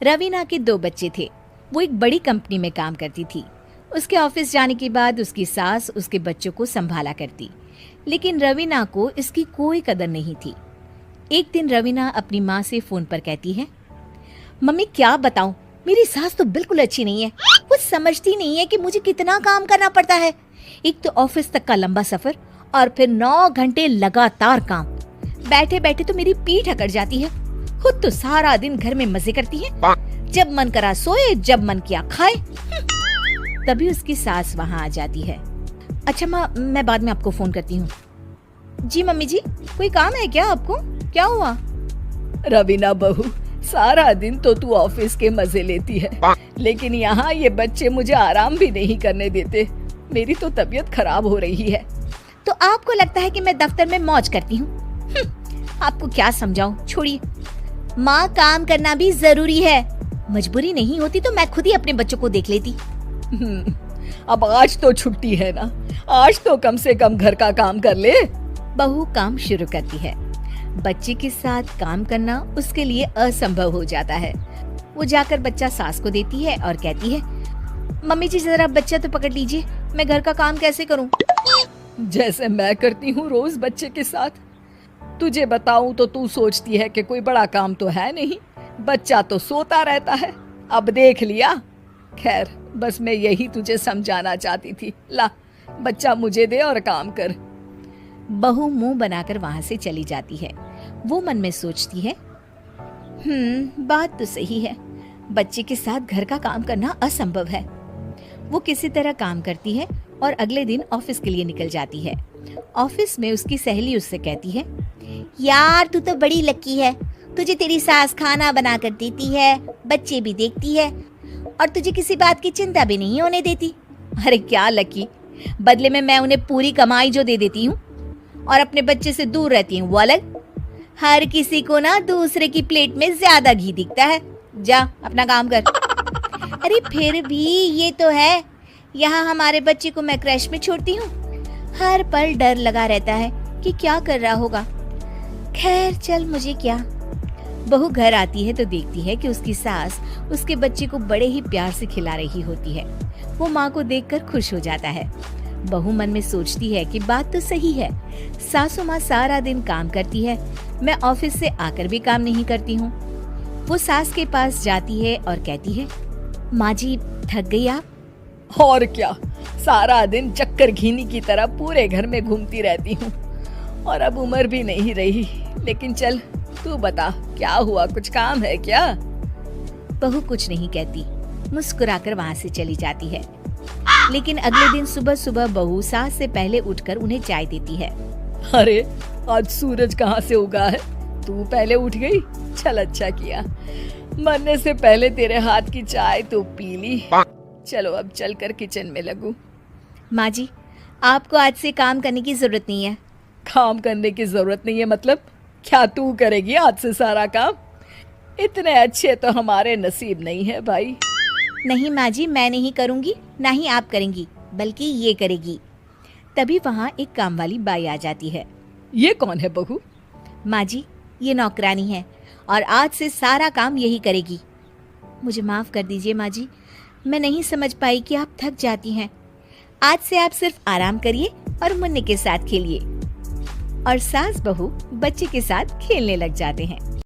रवीना के 2 बच्चे थे। वो एक बड़ी कंपनी में काम करती थी। उसके ऑफिस जाने के बाद उसकी सास उसके बच्चों को संभाला करती, लेकिन रवीना को इसकी कोई कदर नहीं थी। एक दिन रवीना अपनी माँ से फोन पर कहती है, मम्मी क्या बताऊं, मेरी सास तो बिल्कुल अच्छी नहीं है। वो समझती नहीं है कि मुझे कितना काम करना पड़ता है। एक तो ऑफिस तक का लंबा सफर और फिर 9 घंटे लगातार काम। बैठे बैठे तो मेरी पीठ अकड़ जाती है। खुद तो सारा दिन घर में मजे करती है, जब मन करा सोए, जब मन किया खाए। तभी उसकी सास वहाँ आ जाती है। अच्छा माँ, मैं बाद में आपको फोन करती हूँ। जी मम्मी जी, कोई काम है क्या आपको? क्या हुआ? रवीना बहू, सारा दिन तो तू ऑफिस के मजे लेती है, लेकिन यहाँ ये बच्चे मुझे आराम भी नहीं करने देते। मेरी तो तबीयत खराब हो रही है। तो आपको लगता है कि मैं दफ्तर में मौज करती हूँ? आपको क्या समझाऊं, छोड़िए। माँ, काम करना भी जरूरी है। मजबूरी नहीं होती तो मैं खुद ही अपने बच्चों को देख लेती। अब आज तो छुट्टी है ना, आज तो कम से कम घर का काम कर ले। बहू काम शुरू करती है। बच्चे के साथ काम करना उसके लिए असंभव हो जाता है। वो जाकर बच्चा सास को देती है और कहती है, मम्मी जी जरा बच्चा तो पकड़ लीजिए, मैं घर का काम कैसे करूं? जैसे मैं करती हूँ रोज बच्चे के साथ। तुझे बताऊं तो तू सोचती है कि कोई बड़ा काम तो है नहीं, बच्चा तो सोता रहता है। अब देख लिया। खैर, बस मैं यही तुझे समझाना चाहती थी। ला, बच्चा मुझे दे और काम कर। बहू मुंह बनाकर वहां से चली जाती है। वो मन में सोचती है, बात तो सही है, बच्चे के साथ घर का काम करना असंभव है। वो किसी तरह काम करती है और अगले दिन ऑफिस के लिए निकल जाती है। ऑफिस में उसकी सहेली उससे कहती है, यार तू तो बड़ी लकी है, तुझे तेरी सास खाना बना कर देती है, बच्चे भी देखती है और तुझे किसी बात की चिंता भी नहीं होने देती। अरे क्या लकी, बदले में मैं उन्हें पूरी कमाई जो दे देती हूँ और अपने बच्चे से दूर रहती हूँ वो अलग। हर किसी को ना दूसरे की प्लेट में ज्यादा घी दिखता है। जा अपना काम कर। अरे फिर भी ये तो है, यहाँ हमारे बच्चे को मैं क्रैश में छोड़ती हूँ, हर पल डर लगा रहता है कि क्या कर रहा होगा। खैर चल, मुझे क्या। बहू घर आती है तो देखती है कि उसकी सास उसके बच्चे को बड़े ही प्यार से खिला रही होती है। वो माँ को देखकर खुश हो जाता है। बहू मन में सोचती है कि बात तो सही है, सासू माँ सारा दिन काम करती है, मैं ऑफिस से आकर भी काम नहीं करती हूँ। वो सास के पास जाती है और कहती है, माँ जी थक गई आप? और क्या, सारा दिन चक्कर घीनी की तरह पूरे घर में घूमती रहती हूँ और अब उम्र भी नहीं रही। लेकिन चल तू बता, क्या हुआ, कुछ काम है क्या? बहू कुछ नहीं कहती, मुस्कुराकर वहाँ से चली जाती है। लेकिन अगले दिन सुबह सुबह बहू सास से पहले उठकर उन्हें चाय देती है। अरे आज सूरज कहाँ से उगा है, तू पहले उठ गई? चल अच्छा किया, मरने से पहले तेरे हाथ की चाय तो पी ली। चलो अब चलकर किचन में लगूं। माँ जी, आपको आज से काम करने की जरूरत नहीं है। काम करने की जरूरत नहीं है मतलब? क्या तू करेगी आज से सारा काम? इतने अच्छे तो हमारे नसीब नहीं है भाई। नहीं माँ जी, मैं नहीं करूँगी, ना ही आप करेंगी, बल्कि ये करेगी। तभी वहाँ एक काम वाली बाई आ जाती है। ये कौन है बहू? माँ जी, ये नौकरानी है और आज से सारा काम यही करेगी। मुझे माफ कर दीजिए माँ जी, मैं नहीं समझ पाई कि आप थक जाती हैं। आज से आप सिर्फ आराम करिए और मुन्ने के साथ खेलिए। और सास बहू बच्चे के साथ खेलने लग जाते हैं।